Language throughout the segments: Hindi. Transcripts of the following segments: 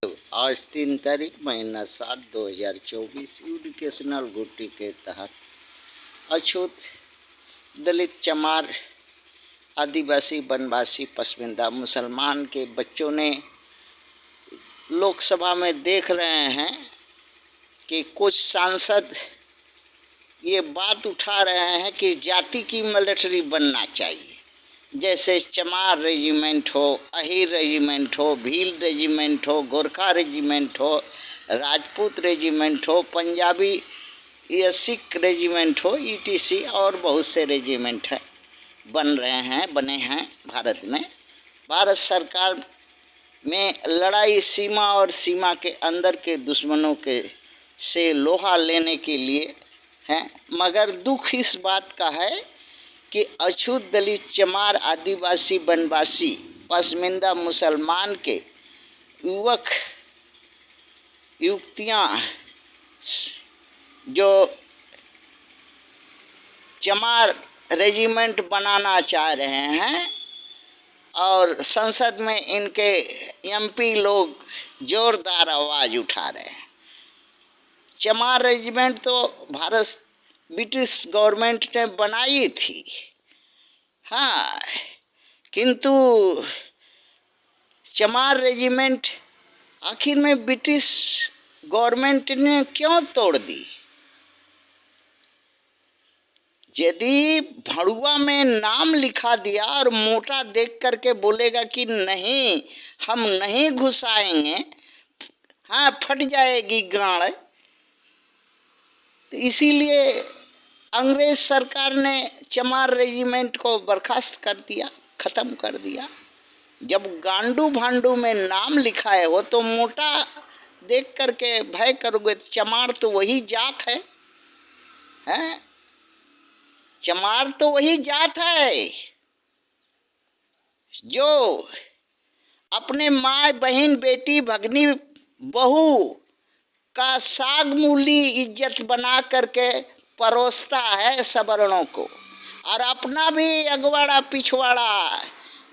आज 3 तारीख महीना 7 2024 एजुकेशनल गुट्टी के तहत अछूत दलित चमार आदिवासी वनवासी पसमिंदा मुसलमान के बच्चों ने लोकसभा में देख रहे हैं कि कुछ सांसद ये बात उठा रहे हैं कि जाति की मिलिट्री बनना चाहिए। जैसे चमार रेजिमेंट हो, अहीर रेजिमेंट हो, भील रेजिमेंट हो, गोरखा रेजिमेंट हो, राजपूत रेजिमेंट हो, पंजाबी या सिख रेजिमेंट हो, ईटीसी और बहुत से रेजिमेंट हैं बने हैं भारत में। भारत सरकार में लड़ाई सीमा और सीमा के अंदर के दुश्मनों के से लोहा लेने के लिए है। मगर दुख इस बात का है कि अछूत दलित चमार आदिवासी वनवासी पसमिंदा मुसलमान के युवक युवतियाँ जो चमार रेजिमेंट बनाना चाह रहे हैं और संसद में इनके एमपी लोग जोरदार आवाज़ उठा रहे हैं। चमार रेजिमेंट तो भारत ब्रिटिश गवर्नमेंट ने बनाई थी, हाँ, किंतु चमार रेजिमेंट आखिर में ब्रिटिश गवर्नमेंट ने क्यों तोड़ दी? यदि भड़ुआ में नाम लिखा दिया और मोटा देख करके बोलेगा कि नहीं हम नहीं घुसाएंगे, हाँ, फट जाएगी गाड़। तो इसीलिए अंग्रेज सरकार ने चमार रेजिमेंट को बर्खास्त कर दिया, ख़त्म कर दिया। जब गांडू भांडू में नाम लिखा है वो तो मोटा देख करके भय करोगे। चमार तो वही जात है, हैं? चमार तो वही जात है जो अपने माँ बहन बेटी भगनी बहू का साग मूली इज्जत बना करके परोसता है सवर्णों को, और अपना भी अगवाड़ा पिछवाड़ा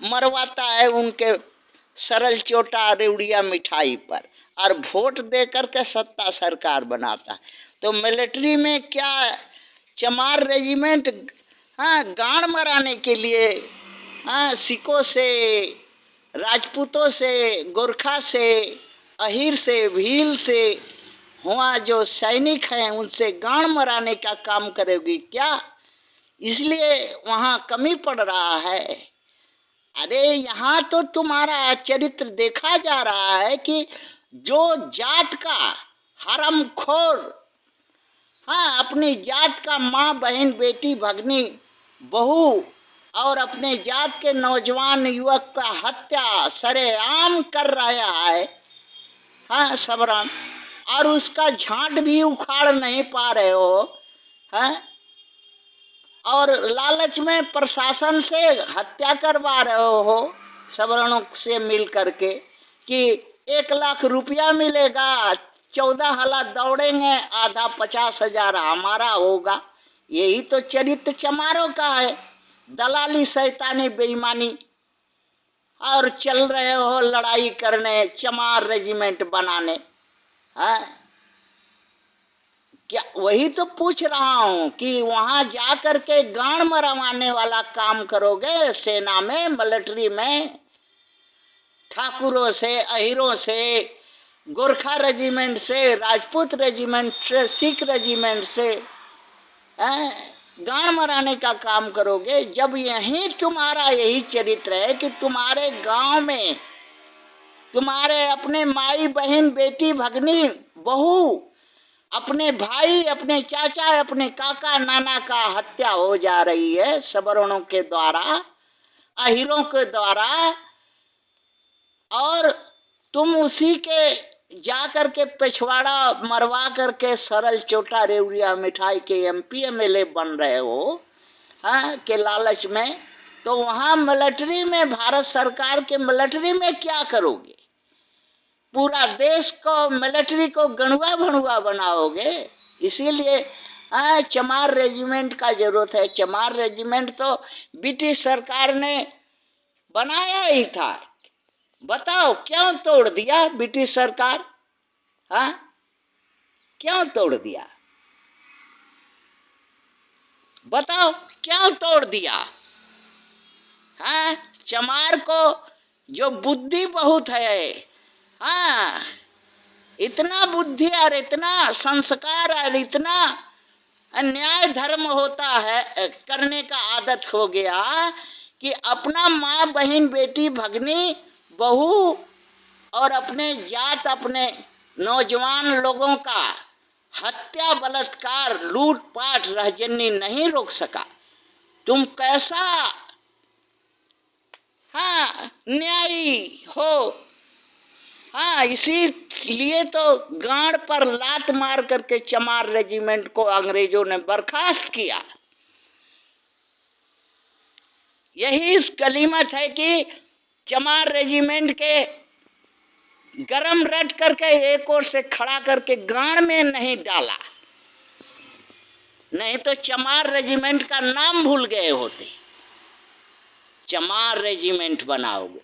मरवाता है उनके सरल चोटा रेवड़िया मिठाई पर, और वोट दे करके सत्ता सरकार बनाता है। तो मिलिट्री में क्या चमार रेजिमेंट, हाँ, गांड मराने के लिए, हाँ, सिखों से, राजपूतों से, गोरखा से, अहीर से, भील से वहाँ जो सैनिक हैं उनसे गांड मराने का काम करेगी क्या? इसलिए वहाँ कमी पड़ रहा है। अरे यहाँ तो तुम्हारा चरित्र देखा जा रहा है कि जो जात का हरामखोर, हाँ, अपनी जात का माँ बहन बेटी भगनी बहू और अपने जात के नौजवान युवक का हत्या सरेआम कर रहा है, हाँ, सबरान, और उसका झांट भी उखाड़ नहीं पा रहे हो, हैं? और लालच में प्रशासन से हत्या करवा रहे हो सवर्णों से मिल करके कि 1 लाख रुपया मिलेगा, 14 हला दौड़ेंगे, आधा 50,000 हमारा होगा। यही तो चरित्र चमारों का है, दलाली शैतानी बेईमानी। और चल रहे हो लड़ाई करने, चमार रेजिमेंट बनाने, हाँ? क्या वही तो पूछ रहा हूँ कि वहां जा करके गांड मरवाने वाला काम करोगे सेना में, मिलिट्री में, ठाकुरों से, अहीरों से, गोरखा रेजिमेंट से, राजपूत रेजिमेंट से, सिख रेजिमेंट से, गांड मराने का काम करोगे, जब यही तुम्हारा यही चरित्र है कि तुम्हारे गांव में तुम्हारे अपने माई बहन बेटी भगनी बहू, अपने भाई, अपने चाचा, अपने काका नाना का हत्या हो जा रही है सवर्णों के द्वारा, अहीरों के द्वारा, और तुम उसी के जा करके पिछवाड़ा मरवा करके सरल चोटा रेवड़िया मिठाई के एमपी एमएलए बन रहे हो, हाँ, के लालच में। तो वहाँ मिलिट्री में, भारत सरकार के मिलिट्री में क्या करोगे? पूरा देश को, मिलिट्री को गणुआ भणुआ बनाओगे। इसीलिए चमार रेजिमेंट का जरूरत है। चमार रेजिमेंट तो ब्रिटिश सरकार ने बनाया ही था बताओ क्यों तोड़ दिया ब्रिटिश सरकार? हाँ, क्यों तोड़ दिया? बताओ क्यों तोड़ दिया? हाँ, चमार को जो बुद्धि बहुत है, हाँ, इतना बुद्धि और इतना संस्कार और इतना अन्याय धर्म होता है, करने का आदत हो गया कि अपना माँ बहन बेटी भगनी बहू और अपने जात अपने नौजवान लोगों का हत्या बलात्कार लूटपाट रहजनी नहीं रोक सका। तुम कैसा, हाँ, न्यायी हो? हाँ, इसीलिए तो गांड पर लात मार करके चमार रेजिमेंट को अंग्रेजों ने बर्खास्त किया। यही इस गलीमत है कि चमार रेजिमेंट के गरम रट करके एक ओर से खड़ा करके गांड में नहीं डाला, नहीं तो चमार रेजिमेंट का नाम भूल गए होते। चमार रेजिमेंट बनाओगे,